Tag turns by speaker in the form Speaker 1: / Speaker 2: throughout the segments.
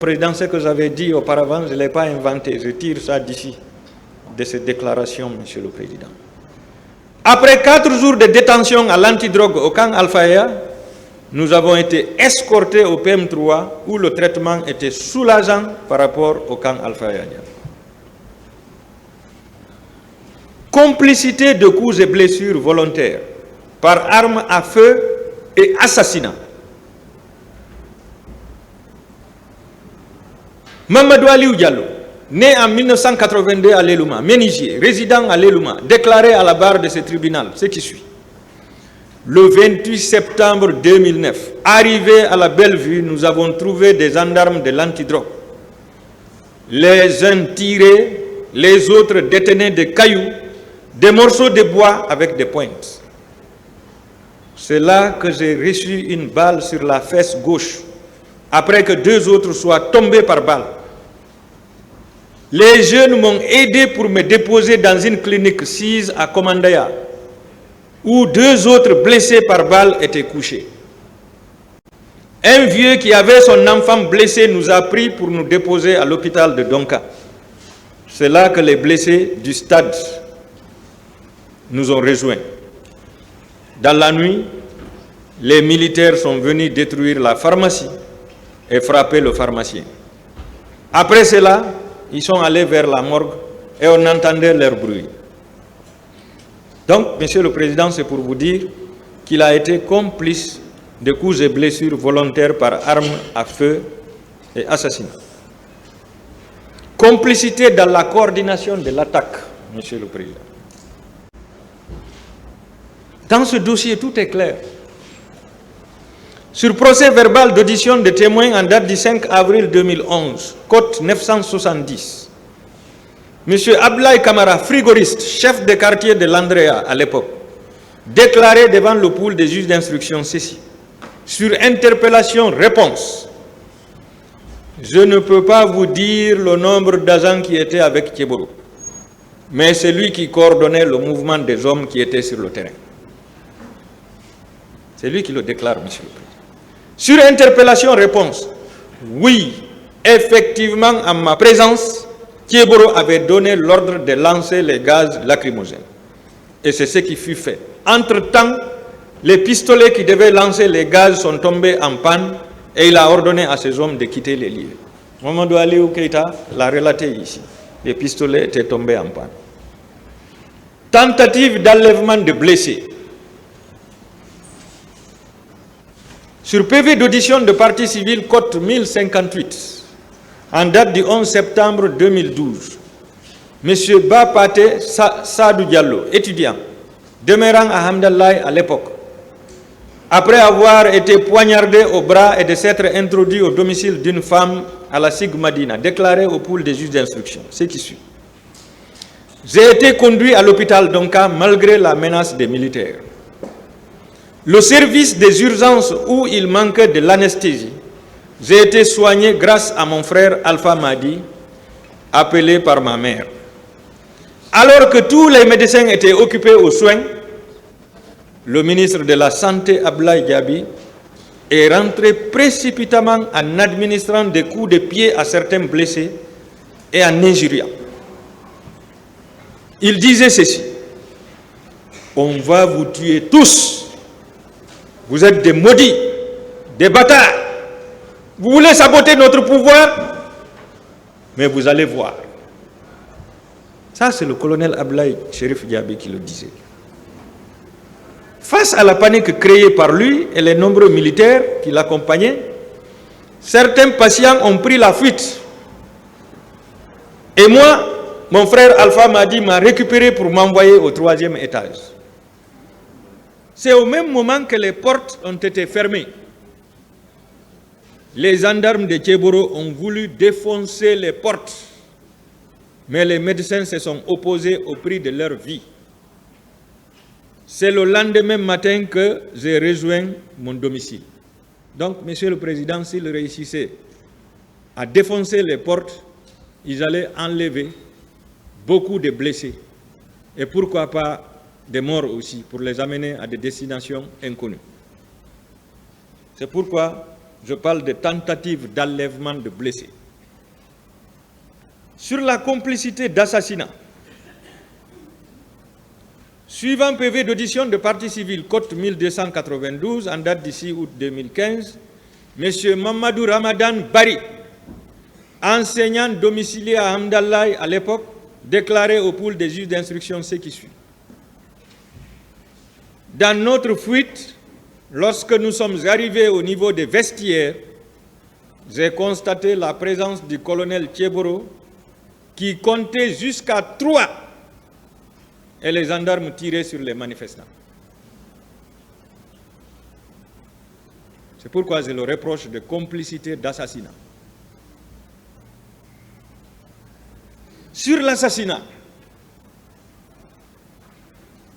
Speaker 1: Président, ce que j'avais dit auparavant, je ne l'ai pas inventé. Je tire ça d'ici, de cette déclaration, Monsieur le Président. Après 4 jours de détention à l'antidrogue au camp Al-Faya, nous avons été escortés au PM3 où le traitement était soulageant par rapport au camp Al-Faya. Complicité de coups et blessures volontaires par arme à feu et assassinat. Mamadou Aliou Diallo, né en 1982 à Lelouma, menuisier, résident à Lelouma, déclaré à la barre de ce tribunal, ce qui suit. Le 28 septembre 2009, arrivé à la Bellevue, nous avons trouvé des gendarmes de l'antidrogue. Les uns tiraient, les autres détenaient des cailloux, des morceaux de bois avec des pointes. C'est là que j'ai reçu une balle sur la fesse gauche, après que 2 autres soient tombés par balle. Les jeunes m'ont aidé pour me déposer dans une clinique 6 à Komandaya, où 2 autres blessés par balle étaient couchés. Un vieux qui avait son enfant blessé nous a pris pour nous déposer à l'hôpital de Donka. C'est là que les blessés du stade nous ont rejoints. Dans la nuit, les militaires sont venus détruire la pharmacie et frapper le pharmacien. Après cela, ils sont allés vers la morgue et on entendait leur bruit. Donc, Monsieur le Président, c'est pour vous dire qu'il a été complice de coups et blessures volontaires par arme à feu et assassinat. Complicité dans la coordination de l'attaque, Monsieur le Président. Dans ce dossier, tout est clair. Sur procès verbal d'audition de témoins en date du 5 avril 2011, cote 970, M. Ablaye Kamara, frigoriste, chef de quartier de l'Andrea à l'époque, déclaré devant le pool des juges d'instruction ceci, sur interpellation-réponse, je ne peux pas vous dire le nombre d'agents qui étaient avec Thieboro, mais c'est lui qui coordonnait le mouvement des hommes qui étaient sur le terrain. C'est lui qui le déclare, Monsieur le Président. Sur interpellation-réponse, oui, effectivement, en ma présence, Thieboro avait donné l'ordre de lancer les gaz lacrymogènes. Et c'est ce qui fut fait. Entre-temps, les pistolets qui devaient lancer les gaz sont tombés en panne et il a ordonné à ces hommes de quitter les lieux. Mamadou Aliou Keïta l'a relaté ici. Les pistolets étaient tombés en panne. Tentative d'enlèvement de blessés. Sur PV d'audition de partie civile, cote 1058, en date du 11 septembre 2012, M. Bapate Sadou Diallo, étudiant, demeurant à Hamdallaye à l'époque, après avoir été poignardé au bras et de s'être introduit au domicile d'une femme à la SIG Madina, déclaré au pool des juges d'instruction, ce qui suit. J'ai été conduit à l'hôpital Donka malgré la menace des militaires. Le service des urgences où il manquait de l'anesthésie, j'ai été soigné grâce à mon frère Alpha Madi, appelé par ma mère. Alors que tous les médecins étaient occupés aux soins, le ministre de la Santé, Ablaye Diaby, est rentré précipitamment en administrant des coups de pied à certains blessés et en injuriant. Il disait ceci: on va vous tuer tous. Vous êtes des maudits, des bâtards. Vous voulez saboter notre pouvoir, mais vous allez voir. Ça, c'est le colonel Ablaye Chérif Diaby qui le disait. Face à la panique créée par lui et les nombreux militaires qui l'accompagnaient, certains patients ont pris la fuite. Et moi, mon frère Alpha Madi m'a récupéré pour m'envoyer au 3e étage. C'est au même moment que les portes ont été fermées. Les gendarmes de Thieboro ont voulu défoncer les portes, mais les médecins se sont opposés au prix de leur vie. C'est le lendemain matin que j'ai rejoint mon domicile. Donc, Monsieur le Président, s'ils réussissaient à défoncer les portes, ils allaient enlever beaucoup de blessés. Et pourquoi pas des morts aussi, pour les amener à des destinations inconnues. C'est pourquoi Je parle de tentatives d'enlèvement de blessés. Sur la complicité d'assassinat, suivant PV d'audition de partie civile, code 1292, en date du 6 août 2015, M. Mamadou Ramadan Bari, enseignant domicilié à Hamdallaye à l'époque, déclarait au pool des juges d'instruction ce qui suit. Dans notre fuite, lorsque nous sommes arrivés au niveau des vestiaires, j'ai constaté la présence du colonel Tcheboro qui comptait jusqu'à 3 et les gendarmes tiraient sur les manifestants. C'est pourquoi je le reproche de complicité d'assassinat. Sur l'assassinat,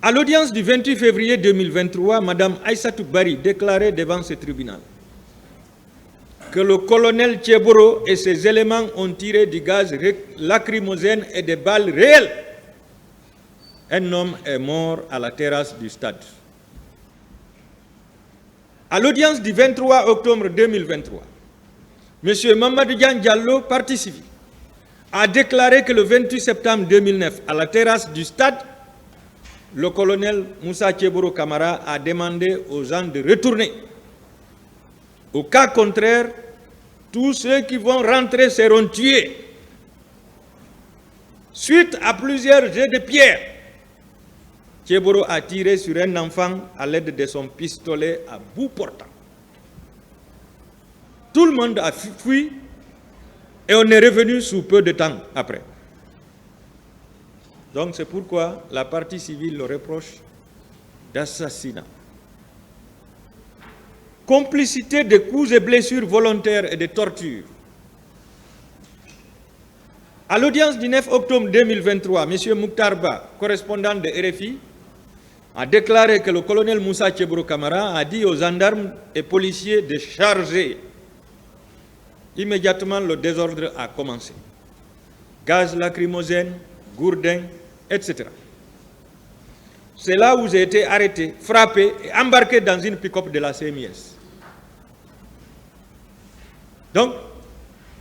Speaker 1: à l'audience du 28 février 2023, Mme Aïssatou Bari déclarait devant ce tribunal que le colonel Tcheboro et ses éléments ont tiré du gaz lacrymogène et des balles réelles. Un homme est mort à la terrasse du stade. À l'audience du 23 octobre 2023, M. Mamadou Diallo, partie civile, a déclaré que le 28 septembre 2009, à la terrasse du stade, le colonel Moussa Tcheboro Camara a demandé aux gens de retourner. Au cas contraire, tous ceux qui vont rentrer seront tués. Suite à plusieurs jets de pierre, Tcheboro a tiré sur un enfant à l'aide de son pistolet à bout portant. Tout le monde a fui et on est revenu sous peu de temps après. Donc c'est pourquoi la partie civile le reproche d'assassinat. Complicité de coups et blessures volontaires et de tortures. À l'audience du 9 octobre 2023, M. Mouktar Ba, correspondant de RFI, a déclaré que le colonel Moussa Tcheboro Camara a dit aux gendarmes et policiers de charger. Immédiatement, le désordre a commencé. Gaz lacrymogène, gourdin, etc. C'est là où j'ai été arrêté, frappé et embarqué dans une pick-up de la CMIS. Donc,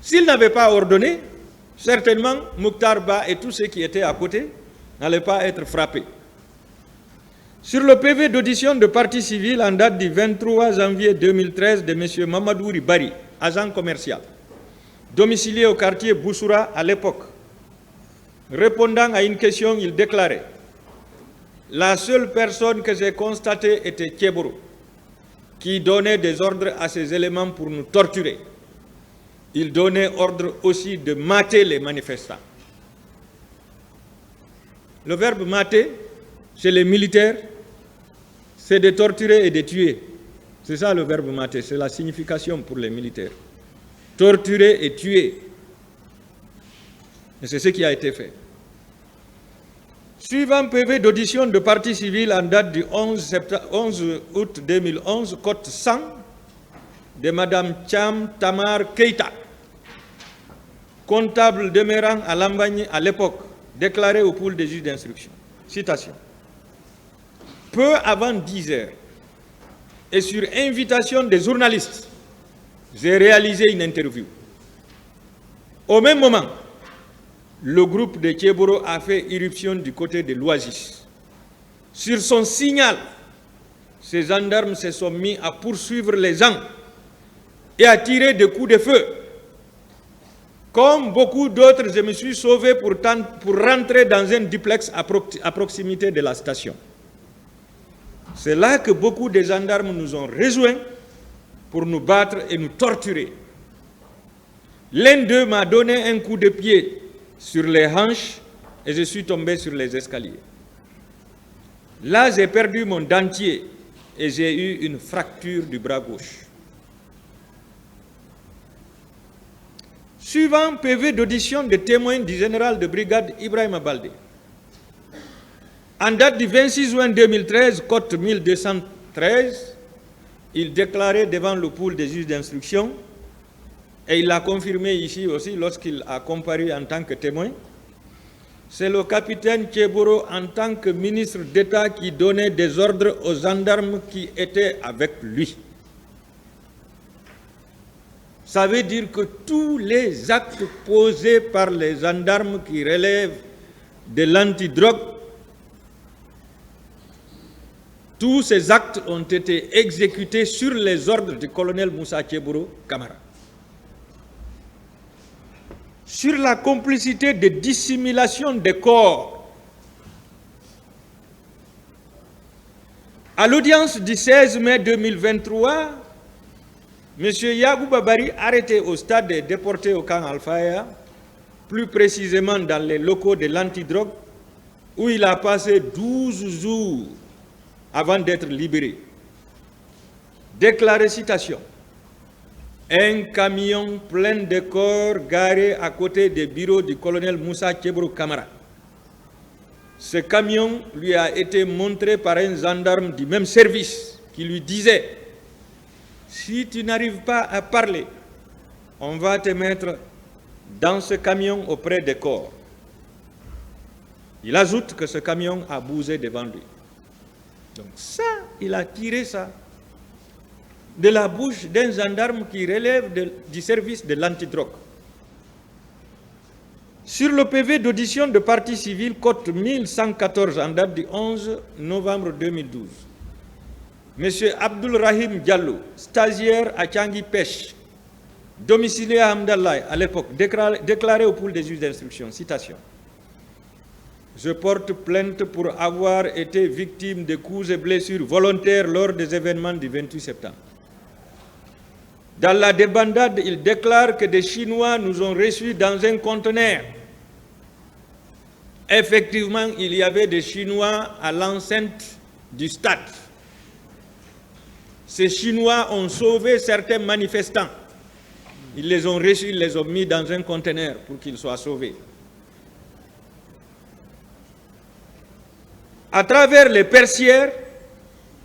Speaker 1: s'il n'avait pas ordonné, certainement Mouktar Ba et tous ceux qui étaient à côté n'allaient pas être frappés. Sur le PV d'audition de partie civile en date du 23 janvier 2013 de M. Mamadou Ribari, agent commercial, domicilié au quartier Boussoura à l'époque, répondant à une question, il déclarait « La seule personne que j'ai constatée était Tcheboro, qui donnait des ordres à ses éléments pour nous torturer. Il donnait ordre aussi de mater les manifestants. » Le verbe « mater », chez les militaires, c'est de torturer et de tuer. C'est ça le verbe mater, c'est la signification pour les militaires. Torturer et tuer. Et c'est ce qui a été fait. Suivant PV d'audition de partie civile en date du 11 août 2011, code 100 de Mme Cham Tamar Keita, comptable demeurant à Lambagne à l'époque, déclaré au pool des juges d'instruction. Citation. Peu avant 10 heures, et sur invitation des journalistes, j'ai réalisé une interview. Au même moment, le groupe de Tcheboro a fait irruption du côté de l'Oasis. Sur son signal, ces gendarmes se sont mis à poursuivre les gens et à tirer des coups de feu. Comme beaucoup d'autres, je me suis sauvé pour rentrer dans un duplex à proximité de la station. C'est là que beaucoup de gendarmes nous ont rejoints pour nous battre et nous torturer. L'un d'eux m'a donné un coup de pied sur les hanches et je suis tombé sur les escaliers. Là, j'ai perdu mon dentier et j'ai eu une fracture du bras gauche. Suivant PV d'audition de témoins du général de brigade Ibrahima Baldé. En date du 26 juin 2013, code 1213, il déclarait devant le pool des juges d'instruction, et il l'a confirmé ici aussi lorsqu'il a comparu en tant que témoin, c'est le capitaine Tcheboro en tant que ministre d'État qui donnait des ordres aux gendarmes qui étaient avec lui. Ça veut dire que tous les actes posés par les gendarmes qui relèvent de l'antidrogue, tous ces actes ont été exécutés sur les ordres du colonel Moussa Tchéboro Camara. Sur la complicité de dissimulation des corps, à l'audience du 16 mai 2023, M. Yabou Babari, arrêté au stade et déporté au camp Al-Faya, plus précisément dans les locaux de l'antidrogue, où il a passé 12 jours avant d'être libéré. Déclaré, citation, « Un camion plein de corps garé à côté des bureaux du colonel Moussa Tchéboro Camara. Ce camion lui a été montré par un gendarme du même service qui lui disait « Si tu n'arrives pas à parler, on va te mettre dans ce camion auprès des corps. » Il ajoute que ce camion a bougé devant lui. Donc ça, il a tiré ça de la bouche d'un gendarme qui relève du service de l'antidrogue. Sur le PV d'audition de partie civile, cote 1114 en date du 11 novembre 2012, M. Abdul Rahim Diallo, stagiaire à Tiangui Pêche, domicilié à Hamdallah à l'époque, déclaré au pool des juges d'instruction, citation, « Je porte plainte pour avoir été victime de coups et blessures volontaires lors des événements du 28 septembre. Dans la débandade, il déclare que des Chinois nous ont reçus dans un conteneur. Effectivement, il y avait des Chinois à l'enceinte du stade. Ces Chinois ont sauvé certains manifestants. Ils les ont reçus, ils les ont mis dans un conteneur pour qu'ils soient sauvés. À travers les persières,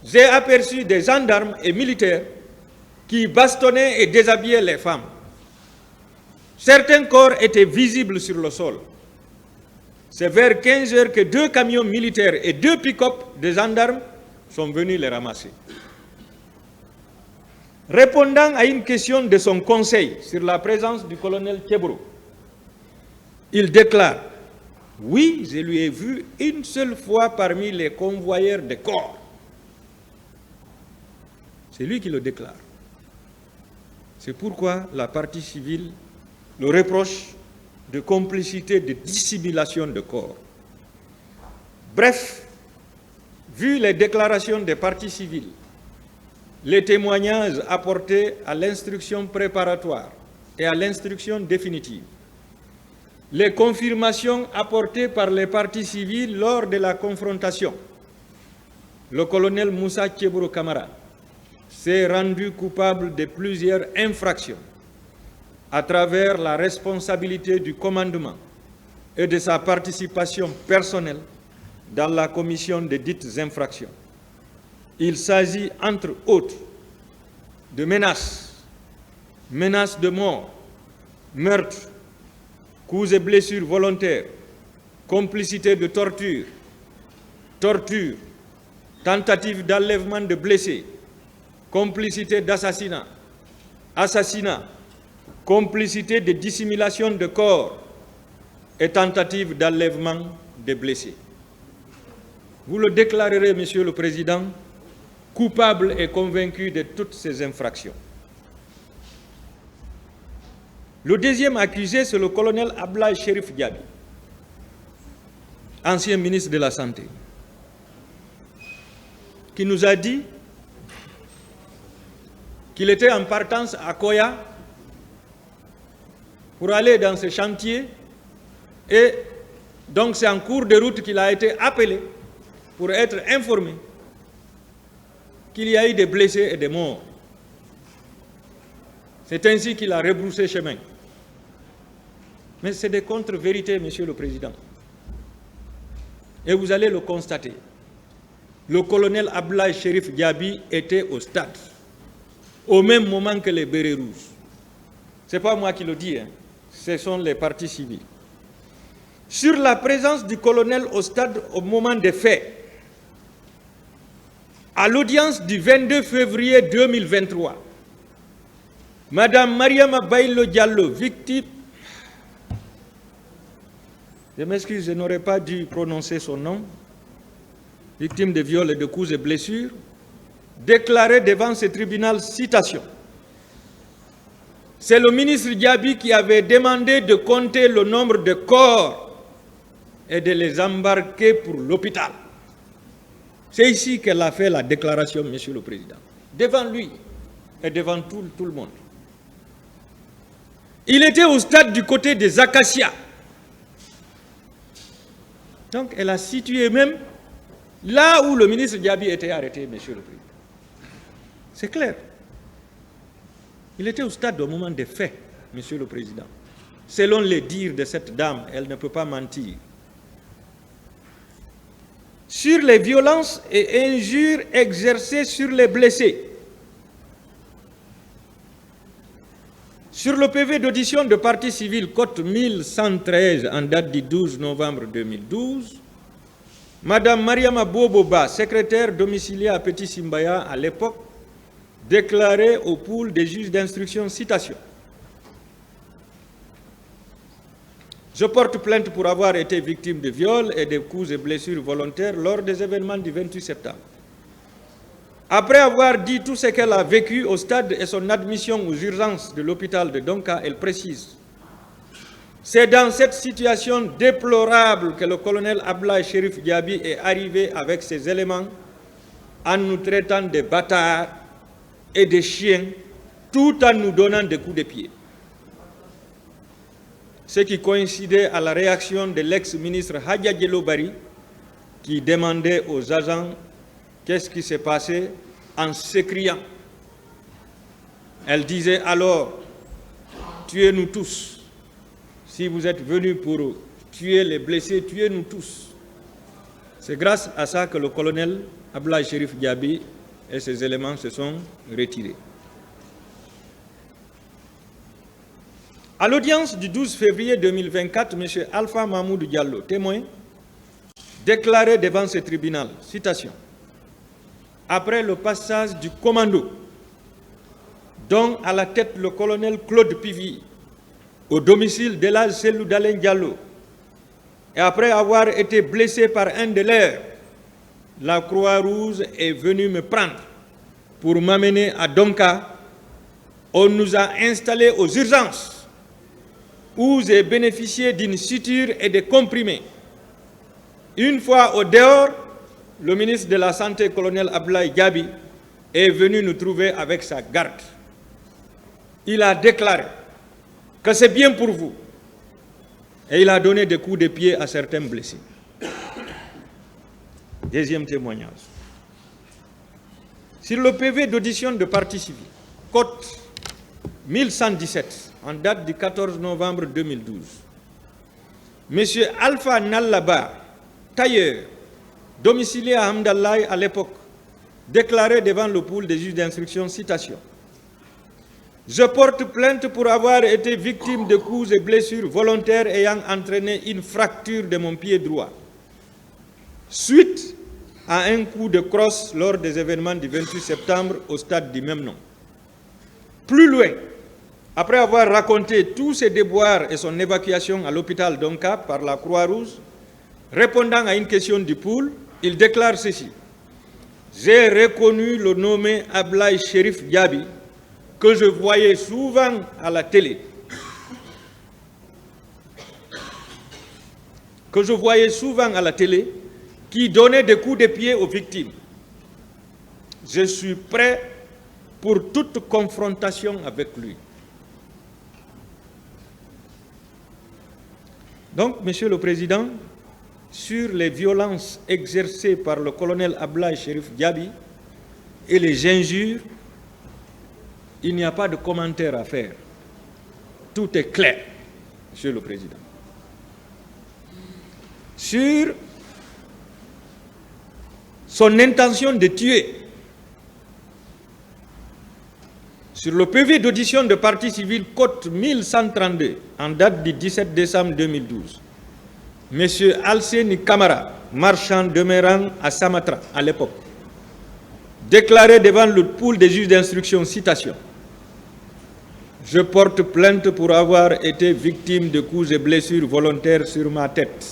Speaker 1: j'ai aperçu des gendarmes et militaires qui bastonnaient et déshabillaient les femmes. Certains corps étaient visibles sur le sol. C'est vers 15 heures que 2 camions militaires et 2 pick-up de gendarmes sont venus les ramasser. Répondant à une question de son conseil sur la présence du colonel Tchéboro, il déclare « Oui, je lui ai vu une seule fois parmi les convoyeurs de corps. » C'est lui qui le déclare. C'est pourquoi la partie civile le reproche de complicité, de dissimulation de corps. Bref, vu les déclarations des parties civiles, les témoignages apportés à l'instruction préparatoire et à l'instruction définitive, les confirmations apportées par les parties civiles lors de la confrontation, le colonel Moussa Tchéboro Camara s'est rendu coupable de plusieurs infractions à travers la responsabilité du commandement et de sa participation personnelle dans la commission de dites infractions. Il s'agit, entre autres, de menaces, menaces de mort, meurtre, coups et blessures volontaires, complicité de torture, torture, tentative d'enlèvement de blessés, complicité d'assassinat, assassinat, complicité de dissimulation de corps et tentative d'enlèvement des blessés. Vous le déclarerez, Monsieur le Président, coupable et convaincu de toutes ces infractions. Le deuxième accusé, c'est le colonel Ablaye Cherif Diaby, ancien ministre de la Santé, qui nous a dit qu'il était en partance à Koya pour aller dans ce chantier, et donc c'est en cours de route qu'il a été appelé pour être informé qu'il y a eu des blessés et des morts. C'est ainsi qu'il a rebroussé chemin. Mais c'est des contre-vérités, Monsieur le Président. Et vous allez le constater. Le colonel Ablaye Cherif Diaby était au stade, au même moment que les bérets rouges. Ce n'est pas moi qui le dis, hein. Ce sont les parties civiles. Sur la présence du colonel au stade au moment des faits, à l'audience du 22 février 2023, Madame Mariama Bailo Diallo, victime, je m'excuse, je n'aurais pas dû prononcer son nom, victime de viols et de coups et blessures, déclaré devant ce tribunal, citation. C'est le ministre Diaby qui avait demandé de compter le nombre de corps et de les embarquer pour l'hôpital. C'est ici qu'elle a fait la déclaration, Monsieur le Président, devant lui et devant tout le monde. Il était au stade du côté des Acacias. Donc elle a situé même là où le ministre Diaby était arrêté, Monsieur le Président. C'est clair. Il était au stade au moment des faits, Monsieur le Président. Selon les dires de cette dame, elle ne peut pas mentir. Sur les violences et injures exercées sur les blessés. Sur le PV d'audition de partie civile, cote 1113, en date du 12 novembre 2012, Madame Mariama Boboba, secrétaire domiciliée à Petit Simbaya à l'époque, déclarait au pool des juges d'instruction, citation. Je porte plainte pour avoir été victime de viols et de coups et blessures volontaires lors des événements du 28 septembre. Après avoir dit tout ce qu'elle a vécu au stade et son admission aux urgences de l'hôpital de Donka, elle précise: c'est dans cette situation déplorable que le colonel Ablaye Cherif Diaby est arrivé avec ses éléments en nous traitant de bâtards et de chiens, tout en nous donnant des coups de pied. Ce qui coïncidait à la réaction de l'ex-ministre Hadja Diallo Barry, qui demandait aux agents qu'est-ce qui s'est passé en s'écriant. Elle disait alors: tuez-nous tous. Si vous êtes venus pour tuer les blessés, tuez-nous tous. C'est grâce à ça que le colonel Ablaye Cherif Diaby et ses éléments se sont retirés. À l'audience du 12 février 2024, M. Alpha Mahmoud Diallo, témoin, déclarait devant ce tribunal, citation, après le passage du commando, dont à la tête le colonel Claude Pivy, au domicile d'Elhadj Cellou Dalein Diallo, et après avoir été blessé par un de leurs, la Croix-Rouge est venue me prendre pour m'amener à Donka. On nous a installés aux urgences, où j'ai bénéficié d'une suture et de comprimés. Une fois au dehors, le ministre de la Santé, colonel Ablaye Diaby, est venu nous trouver avec sa garde. Il a déclaré que c'est bien pour vous. Et il a donné des coups de pied à certains blessés. Deuxième témoignage. Sur le PV d'audition de partie civile, cote 1117, en date du 14 novembre 2012, M. Alpha Nallaba, tailleur, domicilié à Hamdallaye à l'époque, déclarait devant le pool des juges d'instruction, citation, « Je porte plainte pour avoir été victime de coups et blessures volontaires ayant entraîné une fracture de mon pied droit, suite à un coup de crosse lors des événements du 28 septembre au stade du même nom. » Plus loin, après avoir raconté tous ses déboires et son évacuation à l'hôpital d'Onka par la Croix-Rouge, répondant à une question du pool, il déclare ceci: « J'ai reconnu le nommé Ablaye Cherif Diaby, que je voyais souvent à la télé. Qui donnait des coups de pied aux victimes. Je suis prêt pour toute confrontation avec lui. » Donc, Monsieur le Président, sur les violences exercées par le colonel Ablaye Cherif Diaby et les injures, il n'y a pas de commentaire à faire. Tout est clair, Monsieur le Président. Sur son intention de tuer, sur le PV d'audition de partie civile, cote 1132, en date du 17 décembre 2012, M. Alseni Kamara, marchand demeurant à Samatra à l'époque, déclarait devant le pool des juges d'instruction, citation, Je porte plainte pour avoir été victime de coups et blessures volontaires sur ma tête,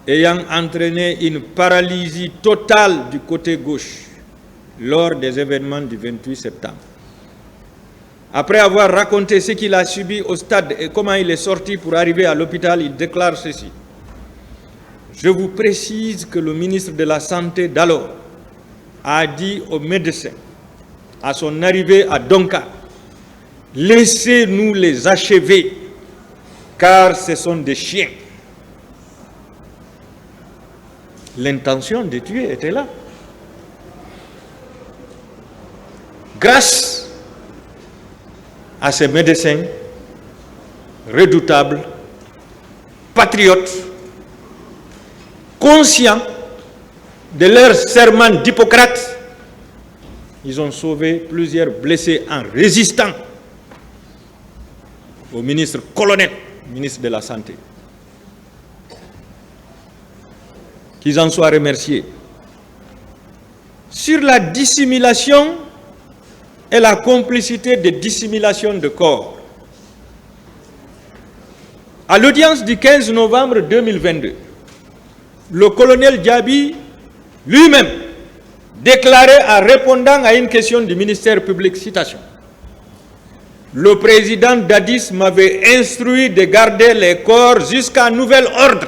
Speaker 1: ayant entraîné une paralysie totale du côté gauche lors des événements du 28 septembre. Après avoir raconté ce qu'il a subi au stade et comment il est sorti pour arriver à l'hôpital, il déclare ceci. Je vous précise que le ministre de la Santé d'alors a dit aux médecins, à son arrivée à Donka, « Laissez-nous les achever, car ce sont des chiens. » L'intention de tuer était là. Grâce à ces médecins redoutables, patriotes, conscients de leur serment d'Hippocrate, ils ont sauvé plusieurs blessés en résistant au ministre colonel, ministre de la Santé. Qu'ils en soient remerciés. Sur la dissimulation et la complicité de dissimulation de corps, à l'audience du 15 novembre 2022, le colonel Diaby lui-même déclarait en répondant à une question du ministère public, citation, « Le président Dadis m'avait instruit de garder les corps jusqu'à nouvel ordre.